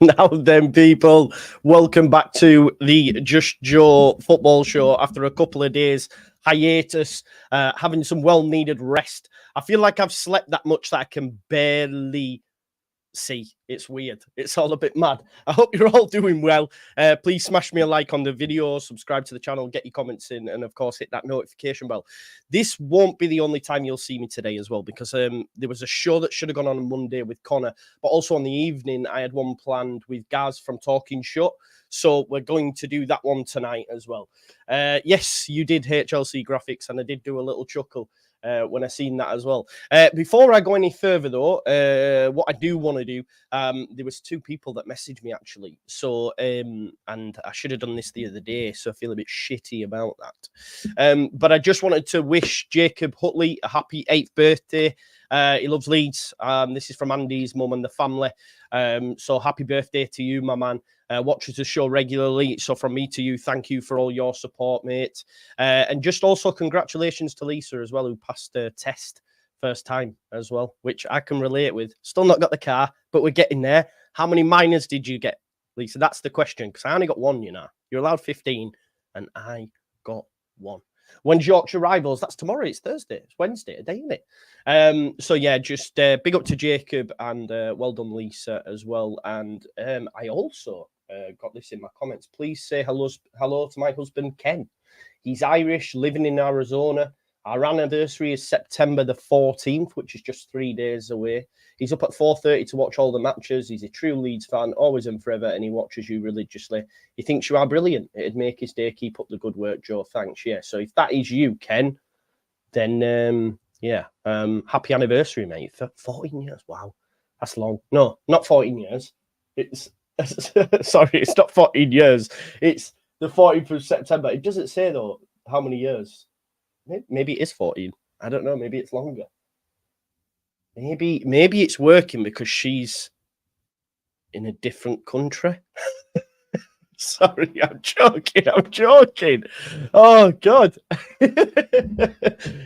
Now then, people, welcome back to the Just Joe football show after a couple of days hiatus, having some well-needed rest. I feel like I've slept that much that I can barely see. It's weird. It's all a bit mad. I hope you're all doing well. Please smash me a like on the video, subscribe to the channel, get your comments in, and of course hit that notification bell. This won't be the only time you'll see me today as well, because there was a show that should have gone on Monday with Connor, but also on the evening I had one planned with Gaz from Talking Shut, so we're going to do that one tonight as well. Yes, you did HLC graphics, and I did do a little chuckle when I seen that as well. Before I go any further though, what I do want to do, there was two people that messaged me actually. So, and I should have done this the other day, so I feel a bit shitty about that. But I just wanted to wish Jacob Hutley a happy 8th birthday. He loves Leeds. This is from Andy's mum and the family. So happy birthday to you, my man. Watches the show regularly. So from me to you, thank you for all your support, mate. And just also congratulations to Lisa as well, who passed her test first time as well, which I can relate with. Still not got the car, but we're getting there. How many minors did you get, Lisa? That's the question, because I only got one, you know. You're allowed 15, and I got one. When's Yorkshire Rivals? That's tomorrow. It's Thursday. It's Wednesday today, isn't it? So yeah, just big up to Jacob, and well done, Lisa, as well. And I also got this in my comments. Please say hello to my husband, Ken. He's Irish, living in Arizona. Our anniversary is September the 14th, which is just 3 days away. He's up at 4:30 to watch all the matches. He's a true Leeds fan, always and forever, and he watches you religiously. He thinks you are brilliant. It'd make his day. Keep up the good work, Joe. Thanks. Yeah, so if that is you, Ken, then, yeah, happy anniversary, mate. 14 years. Wow, that's long. No, not 14 years. It's, sorry, it's not 14 years. It's the 14th of September. It doesn't say, though, how many years. Maybe it is 14. I don't know. Maybe it's longer. Maybe it's working because she's in a different country. Sorry, I'm joking. Oh, God.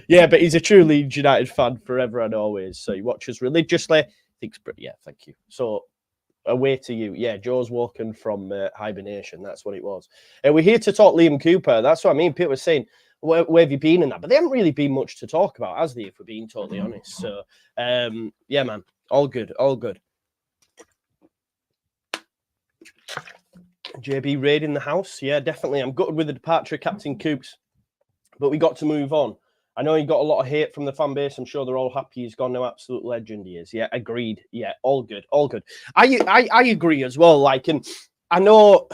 Yeah, but he's a true Leeds United fan forever and always. So he watches religiously. Thinks, yeah, thank you. So away to you. Yeah, Joe's walking from hibernation. That's what it was. We're here to talk Liam Cooper. That's what I mean. People were saying, where have you been in that? But there haven't really been much to talk about, has there, if we're being totally honest. So, yeah, man, all good, all good. JB Raid in the house. Yeah, definitely. I'm gutted with the departure of Captain Coops, but we got to move on. I know he got a lot of hate from the fan base. I'm sure they're all happy he's gone. No, absolute legend he is. Yeah, agreed. Yeah, all good, all good. I agree as well. Like, and I know.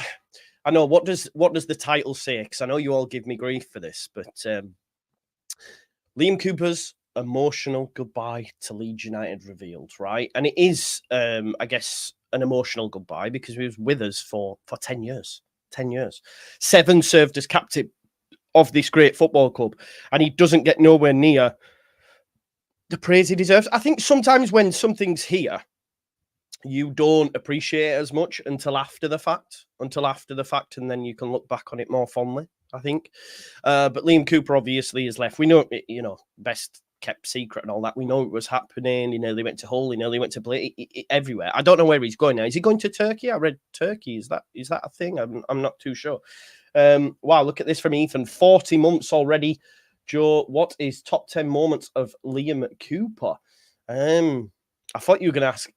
What does the title say? Because I know you all give me grief for this, but Liam Cooper's emotional goodbye to Leeds United revealed, right? And it is, I guess, an emotional goodbye because he was with us for 10 years. 10 years. 7 served as captain of this great football club, and he doesn't get nowhere near the praise he deserves. I think sometimes when something's here, you don't appreciate it as much until after the fact, and then you can look back on it more fondly, I think. But Liam Cooper obviously is left. We know, you know, best kept secret and all that. We know it was happening. He nearly went to Hull. He nearly went to play everywhere. I don't know where he's going now. Is he going to Turkey? I read Turkey. Is that a thing? I'm not too sure. Wow, look at this from Ethan. 40 months already. Joe, what is top 10 moments of Liam Cooper? I thought you were going to ask,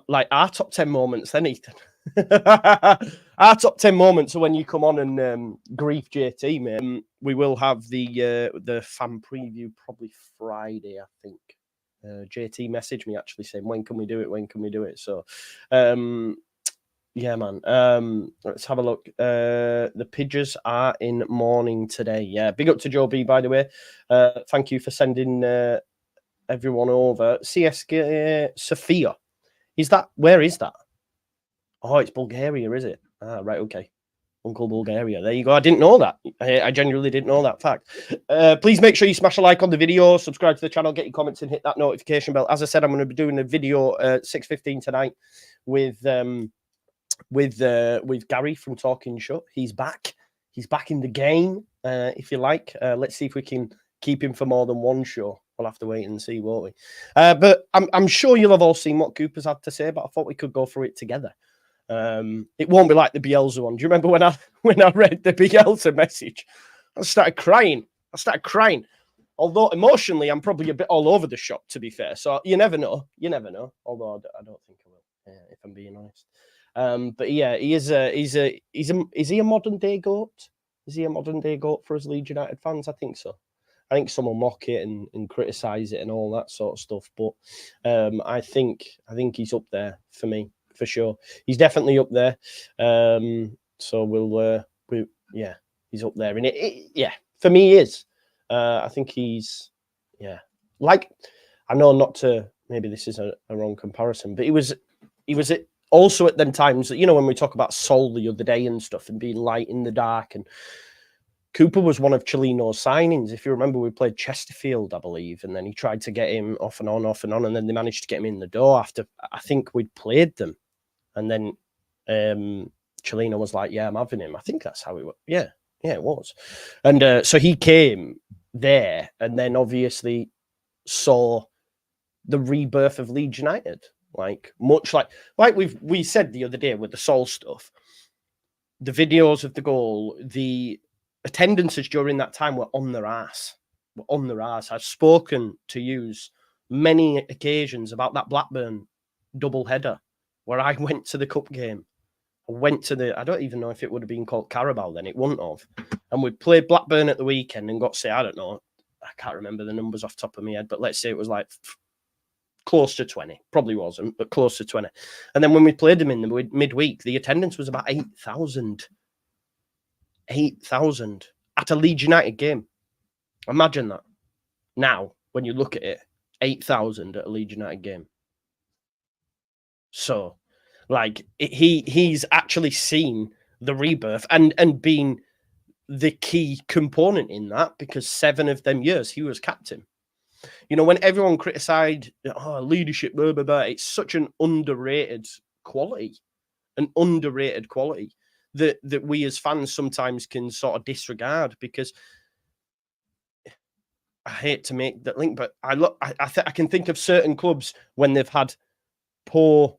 like, our top 10 moments then, Ethan. Our top 10 moments are when you come on and grief JT, mate. We will have the fan preview probably Friday, I think. JT messaged me actually saying, when can we do it? So, yeah, man. Let's have a look. The Pidges are in mourning today. Yeah, big up to Joe B, by the way. Thank you for sending everyone over. CSK Sofia. Where is that? Oh, it's Bulgaria, is it? Ah, right, okay. Uncle Bulgaria. There you go. I didn't know that. I genuinely didn't know that fact. Please make sure you smash a like on the video, subscribe to the channel, get your comments and hit that notification bell. As I said, I'm going to be doing a video at 6:15 tonight with Gary from Talking Shut. He's back. He's back in the game, if you like. Let's see if we can keep him for more than one show. We'll have to wait and see, won't we? But I'm sure you'll have all seen what Cooper's had to say, but I thought we could go through it together. It won't be like the Bielsa one. Do you remember when I read the Bielsa message? I started crying. Although emotionally, I'm probably a bit all over the shop, to be fair. So you never know. Although I don't think I will, if I'm being honest. But yeah, is he a modern day GOAT? Is he a modern day GOAT for us Leeds United fans? I think so. I think some will mock it and criticize it and all that sort of stuff. But I think he's up there for me, for sure. He's definitely up there. So he's up there. And for me, he is. I think he's, like, I know not to, maybe this is a wrong comparison, but he was also at them times that, when we talk about Sol the other day and stuff and being light in the dark, and Cooper was one of Chelino's signings. If you remember, we played Chesterfield, I believe, and then he tried to get him off and on, and then they managed to get him in the door after, I think we'd played them. And then Chelino was like, yeah, I'm having him. I think that's how it was. Yeah, it was. And so he came there and then obviously saw the rebirth of Leeds United. Like, much like we said the other day with the Sol stuff, the videos of the goal, the attendances during that time were on their ass. I've spoken to you many occasions about that Blackburn double header where I went to the cup game. I don't even know if it would have been called Carabao then. It wouldn't have. And we played Blackburn at the weekend and got, I don't know, I can't remember the numbers off the top of my head, but let's say it was like close to 20. Probably wasn't, but close to 20. And then when we played them in the midweek, the attendance was about 8,000. 8,000 at a Leeds United game. Imagine that. Now, when you look at it, 8,000 at a Leeds United game. So, like, he's actually seen the rebirth and been the key component in that, because 7 of them years he was captain. When everyone criticised leadership, blah, blah, blah, it's such an underrated quality. That we as fans sometimes can sort of disregard, because I hate to make that link, but I can think of certain clubs when they've had poor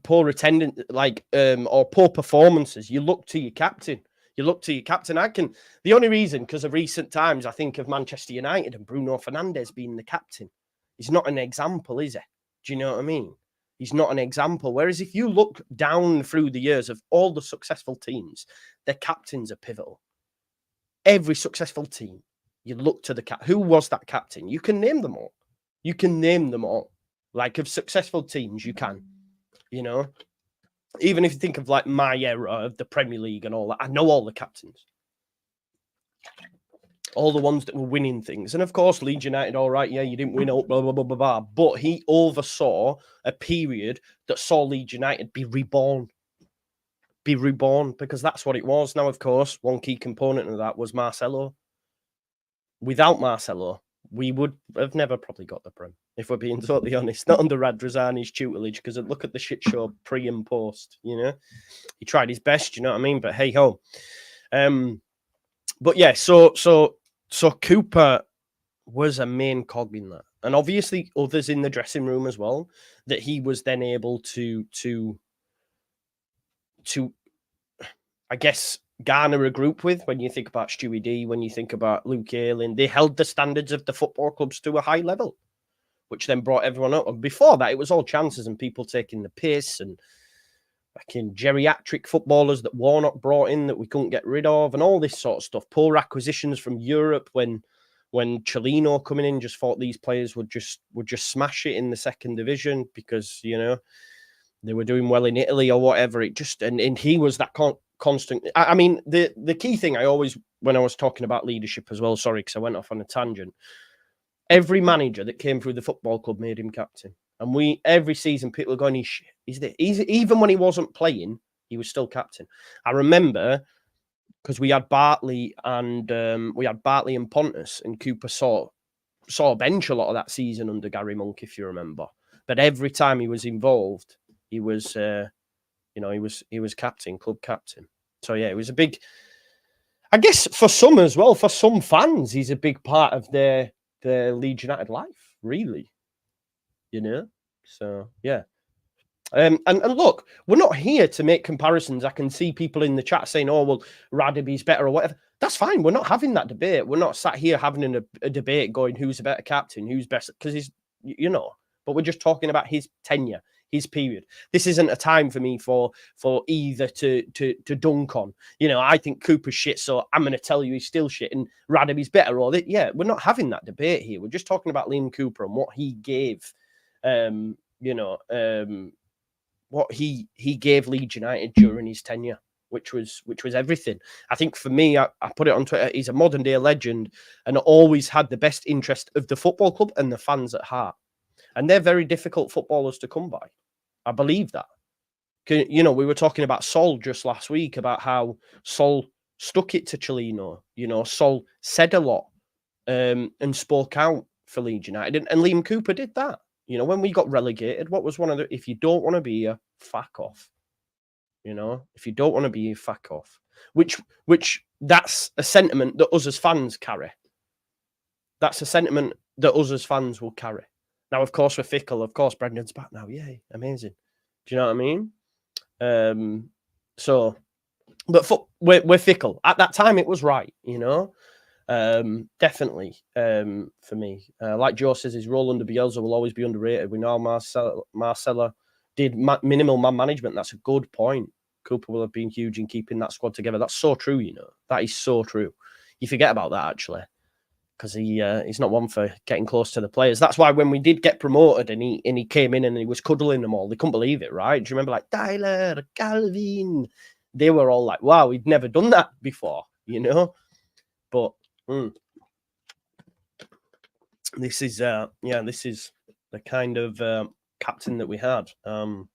attendance, or poor performances. You look to your captain. The only reason, because of recent times, I think of Manchester United and Bruno Fernandes being the captain. He's not an example, is he? Do you know what I mean? He's not an example. Whereas if you look down through the years of all the successful teams, their captains are pivotal. Every successful team, you look to the who was that captain? You can name them all. Like, of successful teams, you can. Even if you think of like my era of the Premier League and all that, I know all the captains. All the ones that were winning things. And of course, Leeds United, all right, yeah, you didn't win, blah, blah, blah, blah, blah. But he oversaw a period that saw Leeds United be reborn. Because that's what it was. Now, of course, one key component of that was Marcelo. Without Marcelo, we would have never probably got the Prem, if we're being totally honest. Not under Radrizzani's tutelage, because look at the shit show pre and post, He tried his best, you know what I mean? But hey ho. But yeah, so Cooper was a main cog in that. And obviously others in the dressing room as well, that he was then able to I guess, garner a group with. When you think about Stewie D, when you think about Luke Ayling, they held the standards of the football clubs to a high level, which then brought everyone up. And before that, it was all chances and people taking the piss and fucking geriatric footballers that Warnock brought in that we couldn't get rid of and all this sort of stuff. Poor acquisitions from Europe when Chelino coming in just thought these players would just smash it in the second division because, they were doing well in Italy or whatever. It just, and he was that constant. I mean, the key thing I always, when I was talking about leadership as well, sorry, because I went off on a tangent, every manager that came through the football club made him captain. And every season, people are going, even when he wasn't playing, he was still captain. I remember, because we had Bartley and Pontus, and Cooper saw a bench a lot of that season under Gary Monk, if you remember. But every time he was involved, he was, he was captain, club captain. So yeah, it was a big. I guess for some as well, for some fans, he's a big part of their Leeds United life, really. So yeah. And look, we're not here to make comparisons. I can see people in the chat saying, "Oh, well, Radaby's better" or whatever. That's fine. We're not having that debate. We're not sat here having a debate going, "Who's a better captain? Who's best?" Because he's, you know. But we're just talking about his tenure, his period. This isn't a time for me for either to dunk on. You know, I think Cooper's shit, so I'm going to tell you he's still shit, and Radaby's better. Or yeah, we're not having that debate here. We're just talking about Liam Cooper and what he gave. What he gave Leeds United during his tenure, which was everything. I think for me, I put it on Twitter, he's a modern day legend and always had the best interest of the football club and the fans at heart. And they're very difficult footballers to come by. I believe that. You know, we were talking about Sol just last week, about how Sol stuck it to Cellino. You know, Sol said a lot and spoke out for Leeds United. And Liam Cooper did that. You know, when we got relegated, what was one of the, if you don't want to be here, fuck off. You know, if you don't want to be here, fuck off. Which that's a sentiment that us as fans carry. That's a sentiment that us as fans will carry. Now, of course, we're fickle. Of course, Brendan's back now. Yay, amazing. Do you know what I mean? But we're fickle. At that time, it was right, you know? Definitely for me. Like Joe says, his role under Bielsa will always be underrated. We know Marcella did minimal man management. That's a good point. Cooper will have been huge in keeping that squad together. That's so true, you know. That is so true. You forget about that, actually, because he's not one for getting close to the players. That's why when we did get promoted and he came in and he was cuddling them all, they couldn't believe it, right? Do you remember, like, Tyler, Calvin? They were all like, wow, we'd never done that before, you know? But this is this is the kind of captain that we had. Of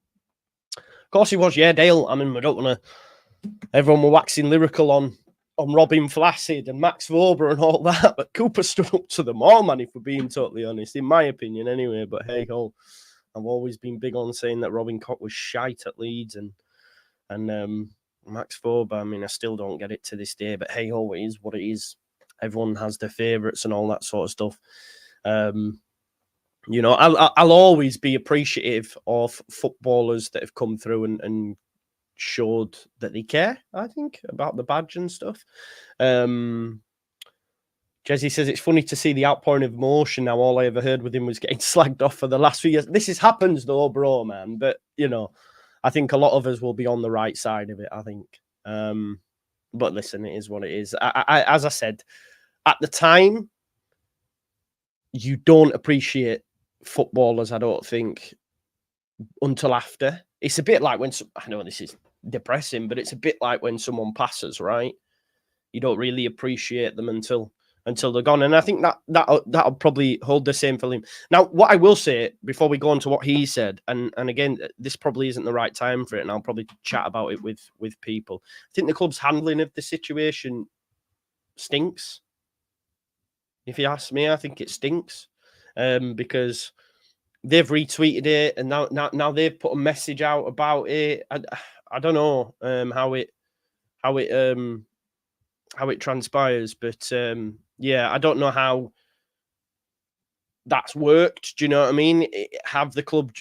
course he was, yeah, Dale. I mean, we don't want to. Everyone were waxing lyrical on Robin Flaccid and Max Vober and all that, but Cooper stood up to them all, man. If we're being totally honest, in my opinion, anyway. But hey ho, I've always been big on saying that Robin Koch was shite at Leeds, and Max Vober. I mean, I still don't get it to this day, but hey ho, it is what it is. Everyone has their favourites and all that sort of stuff. You know, I'll always be appreciative of footballers that have come through and showed that they care, I think, about the badge and stuff. Jesse says it's funny to see the outpouring of emotion now. All I ever heard with him was getting slagged off for the last few years. This happens though, bro, man. But, you know, I think a lot of us will be on the right side of it, I think. But listen, it is what it is. As I said, at the time, you don't appreciate footballers, I don't think, until after. It's a bit like when I know this is depressing, but it's a bit like when someone passes, right? You don't really appreciate them until they're gone. And I think that'll probably hold the same for him. Now, what I will say before we go on to what he said, and again, this probably isn't the right time for it, and I'll probably chat about it with people. I think the club's handling of the situation stinks. If you ask me, I think it stinks because they've retweeted it, and now they've put a message out about it. I don't know how it transpires, but yeah, I don't know how that's worked. Do you know what I mean? Have the club?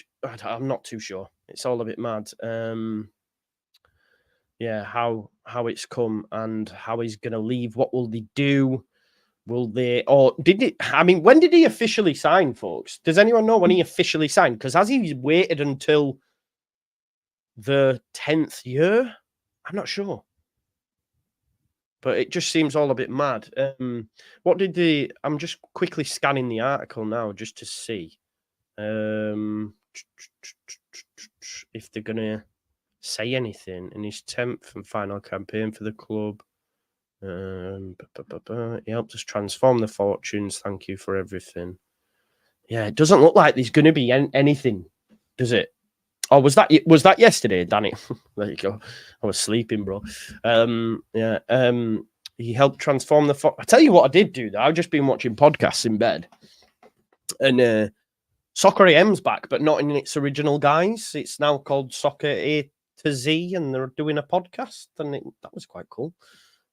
I'm not too sure. It's all a bit mad. Yeah, how it's come and how he's going to leave. What will they do? Will they, or did it? I mean, when did he officially sign, folks? Does anyone know when he officially signed? Because has he waited until the 10th year? I'm not sure. But it just seems all a bit mad. What did I'm just quickly scanning the article now just to see if they're going to say anything in his 10th and final campaign for the club. He helped us transform the fortunes. Thank you for everything. Yeah, it doesn't look like there's going to be anything, does it? Oh, was that yesterday, Danny? There you go. I was sleeping, bro. Yeah. He helped transform the. I tell you what, I did do though. I've just been watching podcasts in bed, and Soccer AM's back, but not in its original guise. It's now called Soccer A to Z, and they're doing a podcast, and that was quite cool.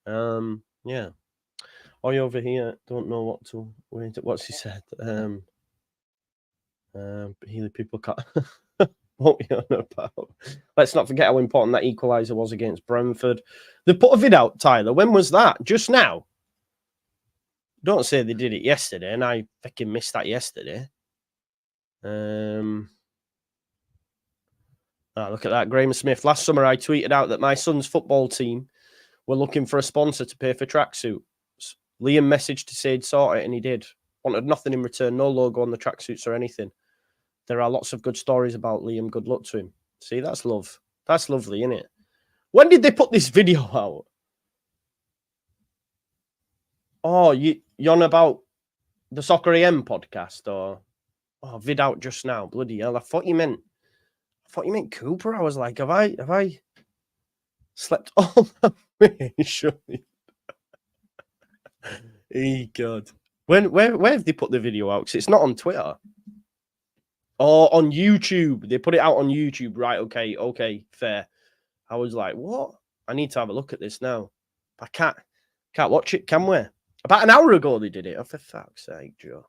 Yeah. I over here don't know what to wait. What's he said? Healy people can't. What are we on about? Let's not forget how important that equaliser was against Brentford. They put a vid out, Tyler. When was that? Just now? Don't say they did it yesterday, and I fucking missed that yesterday. Look at that. Graham Smith. Last summer, I tweeted out that my son's football team were looking for a sponsor to pay for tracksuits. Liam messaged to say he'd sort it, and he did. Wanted nothing in return, no logo on the tracksuits or anything. There are lots of good stories about Liam. Good luck to him. See, that's love. That's lovely, isn't it? When did they put this video out? Oh, you're on about the Soccer AM podcast, or vid out just now? Bloody hell! I thought you meant Cooper. I was like, have I slept all that way? Surely. Hey God, where have they put the video out? Because it's not on Twitter. Oh, on YouTube. They put it out on YouTube. Right, okay, fair. I was like, what? I need to have a look at this now. I can't watch it, can we? About an hour ago they did it. Oh, for fuck's sake, Joe.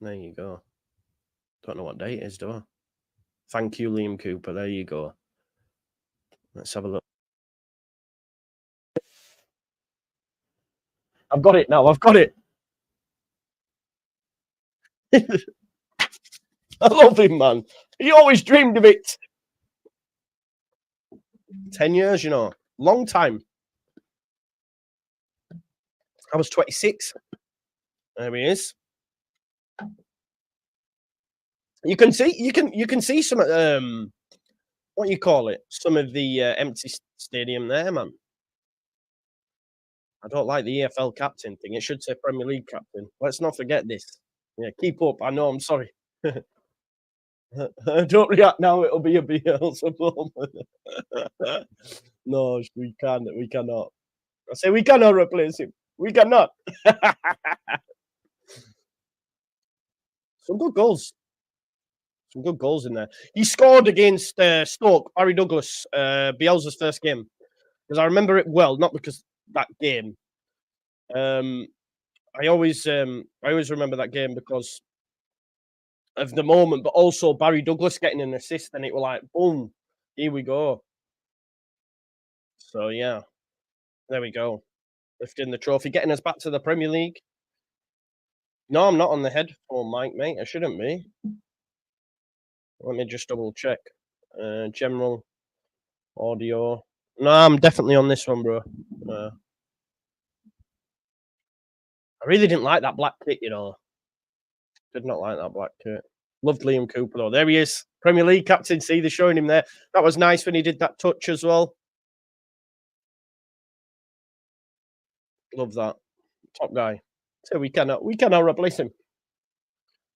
There you go. Don't know what day it is, do I? Thank you, Liam Cooper. There you go. Let's have a look. I've got it now. I've got it. I love him, man. He always dreamed of it. 10 years, you know. Long time. I was 26. There he is. You can see some what you call it? Some of the empty stadium there, man. I don't like the EFL captain thing. It should say Premier League captain. Let's not forget this. Yeah, keep up. I know. I'm sorry. Don't react now. It'll be a Beelzebub. No, we can't. We cannot. I say we cannot replace him. We cannot. Some good goals. Some good goals in there. He scored against Stoke, Barry Douglas, Bielsa's first game. Because I remember it well, not because that game. I always remember that game because of the moment, but also Barry Douglas getting an assist, and it was like, boom, here we go. So yeah, there we go. Lifting the trophy, getting us back to the Premier League. No, I'm not on the headphone mic, mate. I shouldn't be. Let me just double check. General audio. No, I'm definitely on this one, bro. I really didn't like that black kit, you know. Did not like that black kit. Loved Liam Cooper, though. There he is. Premier League captain. See, they're showing him there. That was nice when he did that touch as well. Love that. Top guy. So we cannot replace him.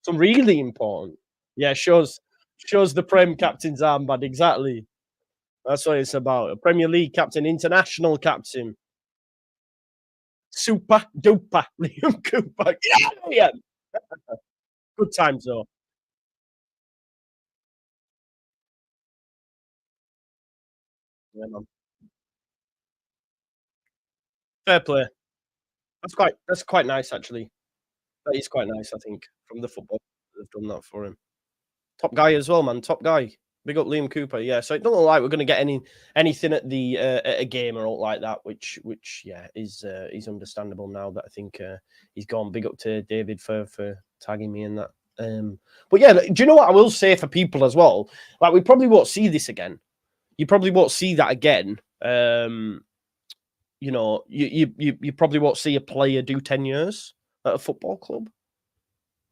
Some really important. Yeah, shows the Prem captain's armband. Exactly. That's what it's about. A Premier League captain, international captain. Super duper Liam Cooper. Yeah. Good times, though. Yeah, man. Fair play. That's quite nice, actually. That is quite nice, I think, from the football. They've done that for him. Top guy as well, man. Top guy. Big up Liam Cooper. Yeah, so it doesn't look like we're going to get anything at the at a game or like that, which yeah is understandable now that I think he's gone. Big up to David for tagging me in that. But yeah, do you know what I will say for people as well? Like we probably won't see this again. You probably won't see that again. You know, you probably won't see a player do 10 years at a football club.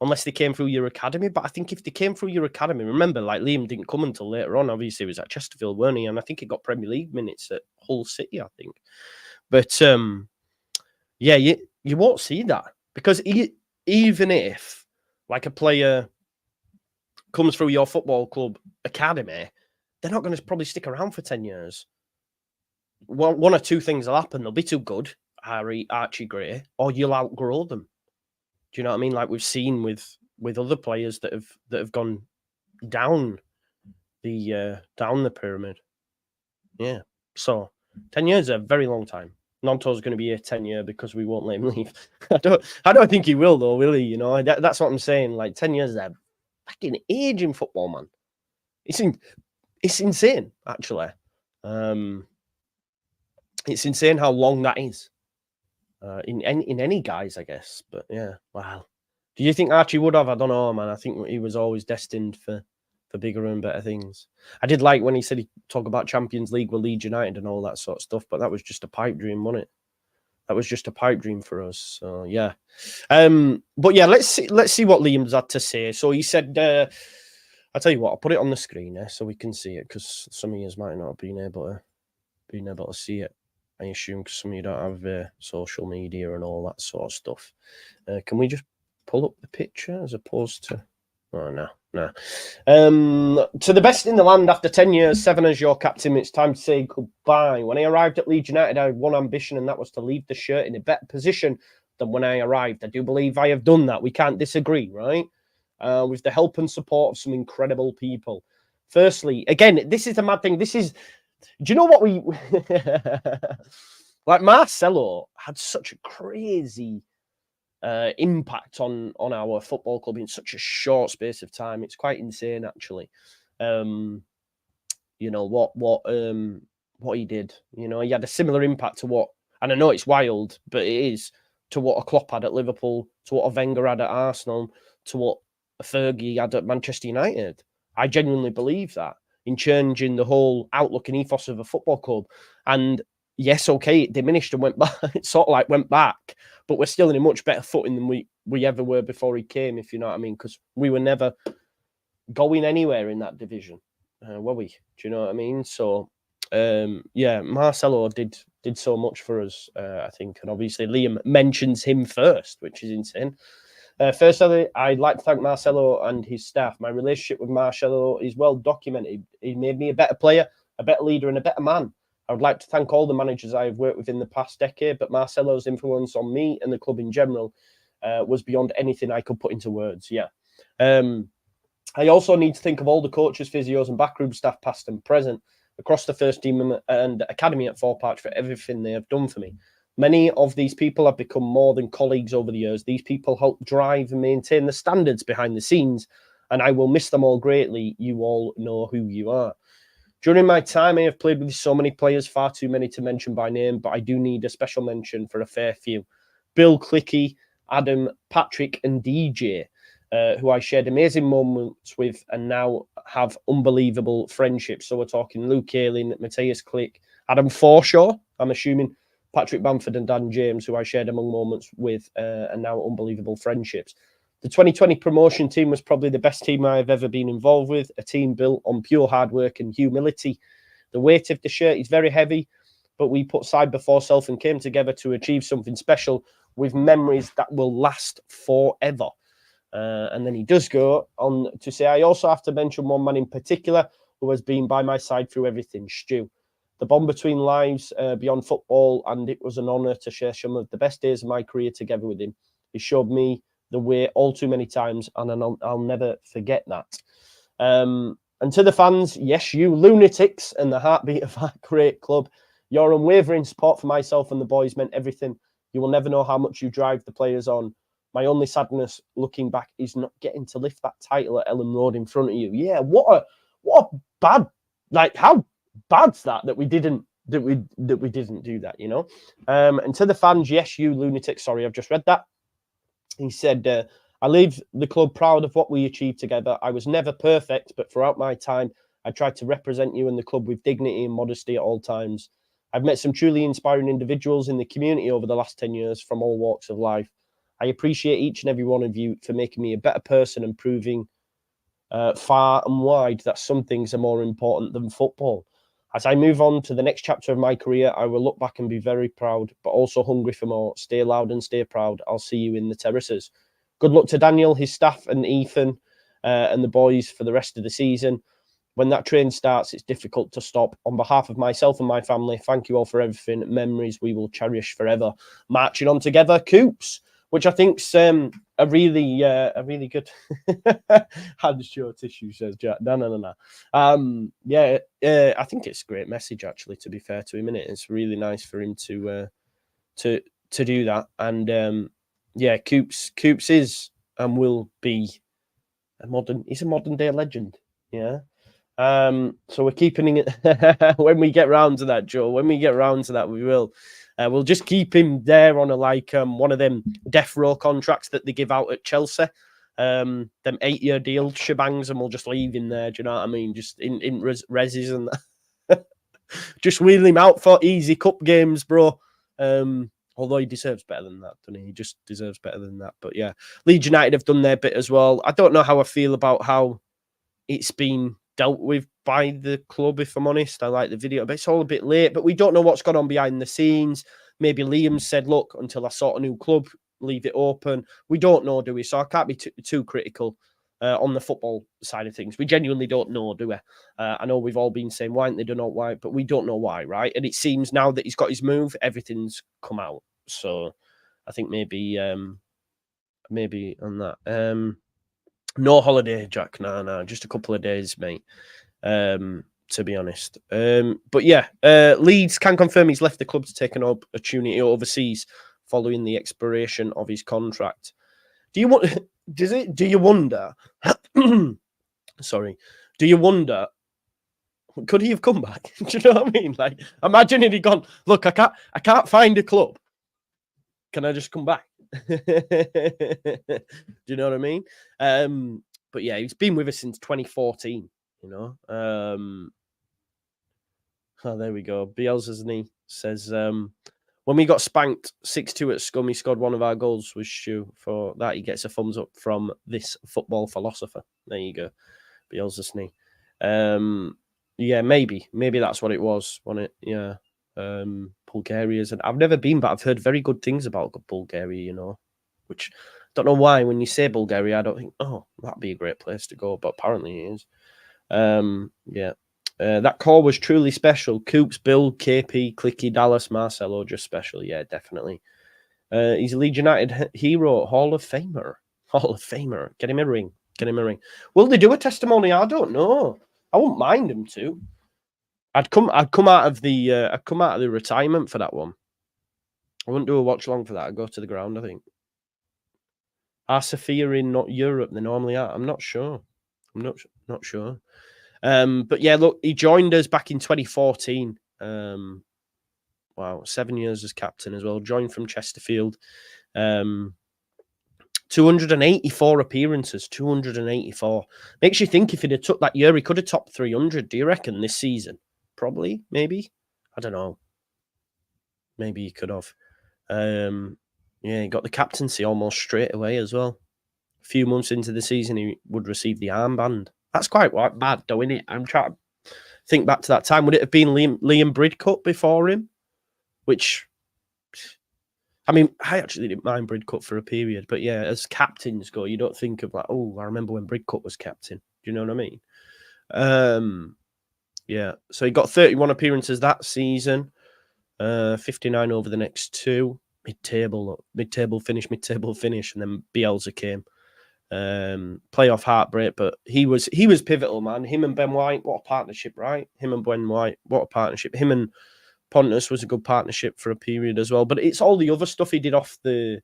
Unless they came through your academy. But I think if they came through your academy, remember, like Liam didn't come until later on. Obviously, he was at Chesterfield, weren't he? And I think he got Premier League minutes at Hull City, I think. But yeah, you won't see that because even if like a player comes through your football club academy, they're not going to probably stick around for 10 years. One or two things will happen. They'll be too good, Archie Gray, or you'll outgrow them. Do you know what I mean? Like we've seen with other players that have gone down the pyramid. Yeah. So 10 years is a very long time. Nonto's going to be a 10-year because we won't let him leave. I don't think he will though, will he? You know, that's what I'm saying. Like 10 years is a fucking age in football, man. It's insane, actually. It's insane how long that is. In any guys, I guess. But yeah, wow. Do you think Archie would have? I don't know, man. I think he was always destined for bigger and better things. I did like when he said he'd talk about Champions League with Leeds United and all that sort of stuff, but that was just a pipe dream, wasn't it? That was just a pipe dream for us. So yeah. But yeah, let's see what Liam's had to say. So he said, I'll tell you what, I'll put it on the screen so we can see it, because some of you might not have been able to see it. I assume because some of you don't have social media and all that sort of stuff. Can we just pull up the picture as opposed to... Oh, no. To the best in the land, after 10 years, 7 as your captain, it's time to say goodbye. When I arrived at Leeds United, I had one ambition, and that was to leave the shirt in a better position than when I arrived. I do believe I have done that. We can't disagree, right? With the help and support of some incredible people. Firstly, again, this is the mad thing. This is... Do you know what we... like, Marcelo had such a crazy... impact on our football club in such a short space of time. It's quite insane, actually. You know what he did. You know, he had a similar impact to what, and I know it's wild, but it is, to what a Klopp had at Liverpool, to what a Wenger had at Arsenal, to what a Fergie had at Manchester United. I genuinely believe that, in changing the whole outlook and ethos of a football club. And yes, okay, it diminished and went back. It sort of like went back, but we're still in a much better footing than we ever were before he came, if you know what I mean, because we were never going anywhere in that division, were we? Do you know what I mean? So, yeah, Marcelo did so much for us, I think, and obviously Liam mentions him first, which is insane. Firstly, I'd like to thank Marcelo and his staff. My relationship with Marcelo is well documented. He made me a better player, a better leader, and a better man. I would like to thank all the managers I have worked with in the past decade, but Marcelo's influence on me and the club in general was beyond anything I could put into words. Yeah. I also need to think of all the coaches, physios, and backroom staff, past and present, across the first team and academy at Four Parch, for everything they have done for me. Many of these people have become more than colleagues over the years. These people help drive and maintain the standards behind the scenes, and I will miss them all greatly. You all know who you are. During my time, I have played with so many players, far too many to mention by name, but I do need a special mention for a fair few. Bill Clicky, Adam, Patrick, and DJ, who I shared amazing moments with and now have unbelievable friendships. So we're talking Luke Ayling, Matthias Click, Adam Forshaw, I'm assuming, Patrick Bamford and Dan James, who I shared among moments with and now unbelievable friendships. The 2020 promotion team was probably the best team I've ever been involved with, a team built on pure hard work and humility. The weight of the shirt is very heavy, but we put side before self and came together to achieve something special with memories that will last forever. And then he does go on to say, I also have to mention one man in particular who has been by my side through everything, Stu. The bond between lives beyond football, and it was an honour to share some of the best days of my career together with him. He showed me the way all too many times, and I'll never forget that. And to the fans, yes, you lunatics and the heartbeat of our great club, your unwavering support for myself and the boys meant everything. You will never know how much you drive the players on. My only sadness looking back is not getting to lift that title at Ellen Road in front of you. Yeah, what a bad, like, how bad's that we didn't do that, you know? And to the fans, yes, you lunatics, sorry, I've just read that. He said, I leave the club proud of what we achieved together. I was never perfect, but throughout my time, I tried to represent you and the club with dignity and modesty at all times. I've met some truly inspiring individuals in the community over the last 10 years from all walks of life. I appreciate each and every one of you for making me a better person and proving far and wide that some things are more important than football. As I move on to the next chapter of my career, I will look back and be very proud, but also hungry for more. Stay loud and stay proud. I'll see you in the terraces. Good luck to Daniel, his staff, and Ethan and the boys for the rest of the season. When that train starts, it's difficult to stop. On behalf of myself and my family, thank you all for everything. Memories we will cherish forever. Marching on together, Coops, which I think's a really good hands show tissue, says Jack. No. Yeah, I think it's a great message, actually, to be fair to him, innit? It's really nice for him to do that. And yeah, Coops is and will be he's a modern day legend. Yeah. So we're keeping it when we get round to that, Joe. When we get round to that, we will. We'll just keep him there on a one of them death row contracts that they give out at Chelsea. Them 8-year deal shebangs, and we'll just leave him there. Do you know what I mean? Just in reses and that. Just wheel him out for easy cup games, bro. Although he deserves better than that, doesn't he? He just deserves better than that. But yeah, Leeds United have done their bit as well. I don't know how I feel about how it's been dealt with by the club, if I'm honest. I like the video, but it's all a bit late. But we don't know what's gone on behind the scenes. Maybe Liam said, look, until I sort a new club, leave it open. We don't know, do we? So I can't be too critical on the football side of things. We genuinely don't know, do we? I know we've all been saying, why aren't they done all why? But we don't know why, right? And it seems now that he's got his move, everything's come out. So I think maybe on that. No holiday, Jack. No, just a couple of days, mate. To be honest. But yeah, Leeds can confirm he's left the club to take an opportunity overseas following the expiration of his contract. Do you wonder? Sorry. Do you wonder? Could he have come back? Do you know what I mean? Like, imagine if he'd gone, look, I can't find a club. Can I just come back? Do you know what I mean? But yeah, he's been with us since 2014, you know. Oh, there we go. Bielsa's knee says, when we got spanked 6-2 at Scum, he scored one of our goals with Stu. For that, he gets a thumbs up from this football philosopher. There you go. Bielsa's knee. Yeah, maybe that's what it was, wasn't it? Yeah. Bulgaria's, and I've never been, but I've heard very good things about Bulgaria, you know, which I don't know why when you say Bulgaria, I don't think, oh, that'd be a great place to go, but apparently it is. Yeah. That call was truly special. Coops, Bill, KP, Clicky, Dallas, Marcelo, just special. Yeah, definitely. He's a Leeds United hero, Hall of Famer. Get him a ring. Will they do a testimony? I don't know. I wouldn't mind them to. I'd come out of the retirement for that one. I wouldn't do a watch long for that. I'd go to the ground, I think. Are Sofia in not Europe? They normally are. I'm not sure. Not sure. But yeah, look, he joined us back in 2014. Wow, 7 years as captain as well. Joined from Chesterfield. 284 appearances. 284. Makes you think if he'd have took that year, he could have topped 300. Do you reckon this season? Probably, maybe. I don't know. Maybe he could have. Yeah, he got the captaincy almost straight away as well. A few months into the season, he would receive the armband. That's quite bad, though, isn't it? I'm trying to think back to that time. Would it have been Liam Bridcut before him? Which, I mean, I actually didn't mind Bridcut for a period. But yeah, as captains go, you don't think of like, oh, I remember when Bridcut was captain. Do you know what I mean? Yeah, so he got 31 appearances that season, 59 over the next two. Mid-table finish, and then Bielsa came. Playoff heartbreak, but he was pivotal, man. Him and Ben White, what a partnership, right? Him and Pontus was a good partnership for a period as well. But it's all the other stuff he did off the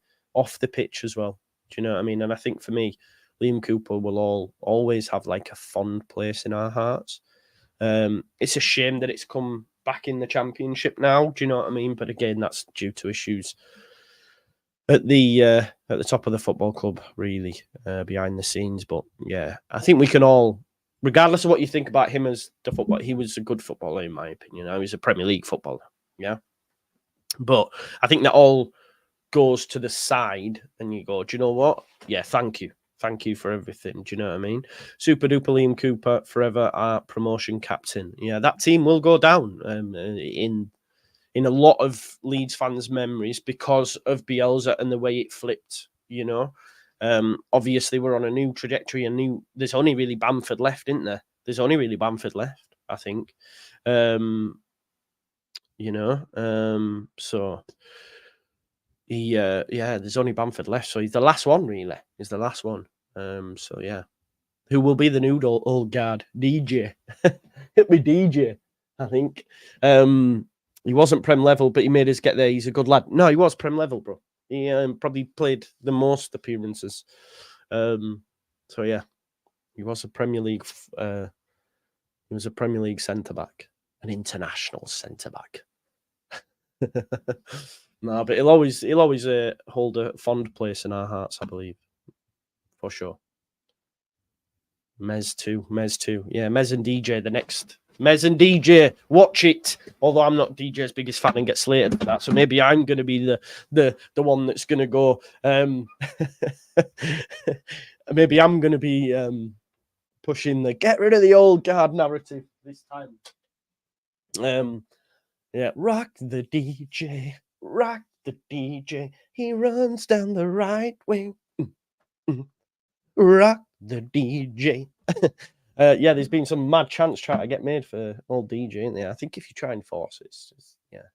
pitch as well. Do you know what I mean? And I think for me, Liam Cooper will always have like a fond place in our hearts. It's a shame that it's come back in the Championship now. Do you know what I mean? But again, that's due to issues at the top of the football club, really, behind the scenes. But yeah, I think we can all, regardless of what you think about him as the football, he was a good footballer in my opinion. He was a Premier League footballer, yeah. But I think that all goes to the side, and you go, do you know what? Yeah, thank you for everything. Do you know what I mean? Super duper Liam Cooper, forever our promotion captain. Yeah, that team will go down in a lot of Leeds fans' memories because of Bielsa and the way it flipped, you know. Obviously, we're on a new trajectory, there's only really Bamford left, isn't there? There's only really Bamford left, I think. So there's only Bamford left. So he's the last one, really. He's the last one. So yeah. Who will be the new old guard? DJ. Hit me DJ, I think. He wasn't Prem level, but he made us get there. He's a good lad. No, he was Prem level, bro. He probably played the most appearances. So yeah, he was a Premier League He was a Premier League centre-back, an international centre-back. No, but he'll always hold a fond place in our hearts, I believe, for sure. Mez too. Yeah, Mez and DJ, the next. Mez and DJ, watch it. Although I'm not DJ's biggest fan and get slated for that, so maybe I'm going to be the one that's going to go. Maybe I'm going to be pushing the get rid of the old guard narrative this time. Yeah, rock the DJ, rock the DJ. He runs down the right wing. Rock the DJ. Yeah, there's been some mad chants trying to get made for old DJ, isn't there? I think if you try and force it, it's just, yeah,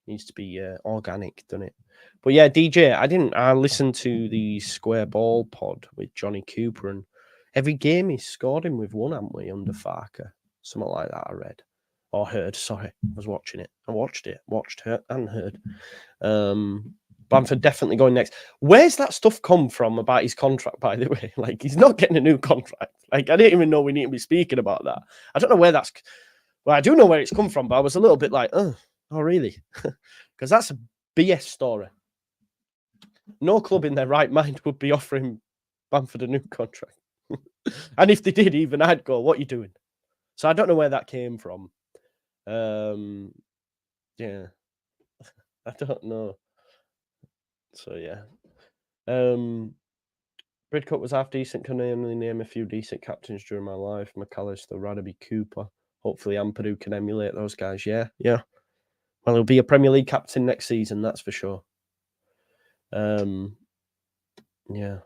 needs to be organic, doesn't it? But yeah, DJ, I listened to the Square Ball pod with Johnny Cooper, and every game he's scored him with one, haven't we, under Farker? Something like that I read. Or heard, sorry. I was watching it. I watched her and heard. Bamford definitely going next. Where's that stuff come from about his contract, by the way? Like, he's not getting a new contract. Like, I didn't even know we need to be speaking about that. I don't know where that's... Well, I do know where it's come from, but I was a little bit like, oh really? Because that's a BS story. No club in their right mind would be offering Bamford a new contract. And if they did, even I'd go, what are you doing? So I don't know where that came from. Yeah. I don't know. So yeah. Bridcut was half decent. Can only name a few decent captains during my life. McAllister, Radaby, Cooper. Hopefully Ampadu can emulate those guys. Yeah. Well, he'll be a Premier League captain next season, that's for sure. Yeah.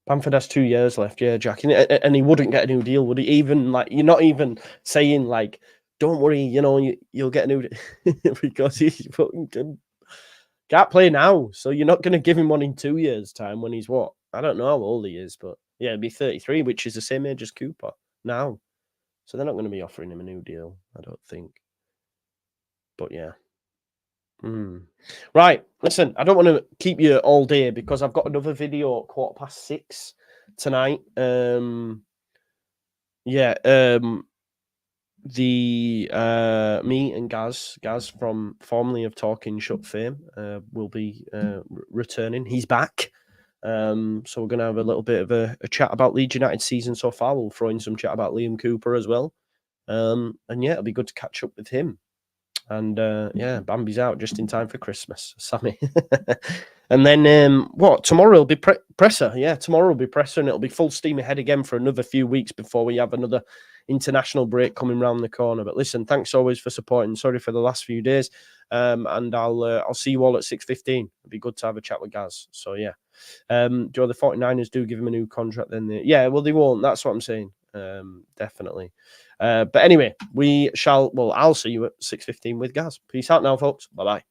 Bamford has 2 years left, yeah, Jack. And he wouldn't get a new deal, would he? Even like, you're not even saying like, don't worry, you'll get a new because he's fucking can't play now. So you're not going to give him one in 2 years' time when he's what? I don't know how old he is, but yeah, he'll be 33, which is the same age as Cooper now. So they're not going to be offering him a new deal, I don't think. But yeah. Right, listen, I don't want to keep you all day because I've got another video at 6:15 tonight. Me and Gaz from formerly of Talking Shut fame will be returning. He's back. So we're going to have a little bit of a chat about Leeds United season so far. We'll throw in some chat about Liam Cooper as well. And yeah, it'll be good to catch up with him. And yeah, Bambi's out just in time for Christmas, Sammy. And then tomorrow will be presser. Yeah, tomorrow will be presser, and it'll be full steam ahead again for another few weeks before we have another international break coming round the corner. But listen, thanks always for supporting. Sorry for the last few days. And I'll see you all at 6:15. It'd be good to have a chat with Gaz. So yeah. Do the 49ers do give him a new contract then? Yeah, well, they won't. That's what I'm saying. Definitely. But anyway, I'll see you at 6:15 with Gaz. Peace out now, folks. Bye-bye.